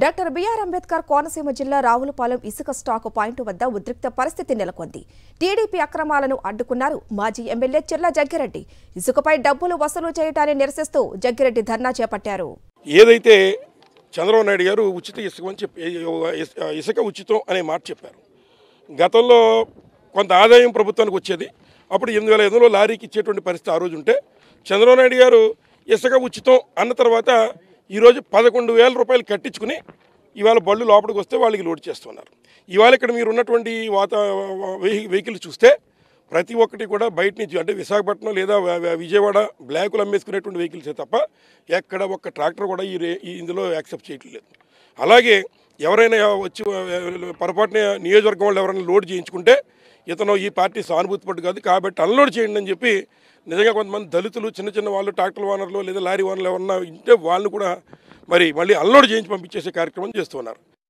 Doctor BR Ambedkar Konaseema జిల్లా రావులపాలెం ఇసుక stock point వద్ద ఉద్రిక్త పరిస్థితి నెలకొంది. టీడీపీ అక్రమాలను అడ్డుకున్నారు మాజీ ఎమ్మెల్యే చెర్ల జగ్గిరెడ్డి. ఇసుకపై డబ్బులు వసూలు చేయడాన్ని నిరసిస్తూ జగ్గిరెడ్డి ధర్నా చేపట్టారు. ఏదైతే చంద్రబాబు నాయుడు గారు ఉచిత ఇసుక ఉచితం అనే మాట చెప్పారు. గతంలో కొంత ఆదాయం ప్రభుత్వానికి వచ్చేది. అప్పుడు 8,500 లారీకి ఇచ్చేటువంటి పరిస్థితి ఆ రోజు ఉంటే చంద్రబాబు నాయుడు గారు ఇసుక ఉచితం అన్న తర్వాత ఈరోజు 11,000 రూపాయలు కట్టించుకుని ఇవాళ బళ్ళు లోపలికి వస్తే వాళ్ళకి లోడ్ చేస్తున్నారు. ఇవాళ ఇక్కడ మీరు ఉన్నటువంటి వెహికల్ చూస్తే ప్రతి ఒక్కటి కూడా బయట నుంచి అంటే విశాఖపట్నం లేదా విజయవాడ బ్లాకులు అమ్మేసుకునేటువంటి వెహికల్సే తప్ప ఎక్కడ ఒక్క ట్రాక్టర్ కూడా ఇందులో యాక్సెప్ట్ చేయట్లేదు. అలాగే ఎవరైనా వచ్చి పొరపాటున నియోజకవర్గం వాళ్ళు ఎవరైనా లోడ్ చేయించుకుంటే ఇతను ఈ పార్టీ సానుభూతి పట్టు కాదు కాబట్టి అన్లోడ్ చేయండి అని చెప్పి నిజంగా కొంతమంది దళితులు చిన్న చిన్న వాళ్ళు ట్రాక్టర్ ఓనర్లు లేదా లారీ ఓనర్లు ఎవరన్నా ఉంటే వాళ్ళు కూడా మళ్ళీ అన్లోడ్ చేయించి పంపించేసే కార్యక్రమం చేస్తున్నారు.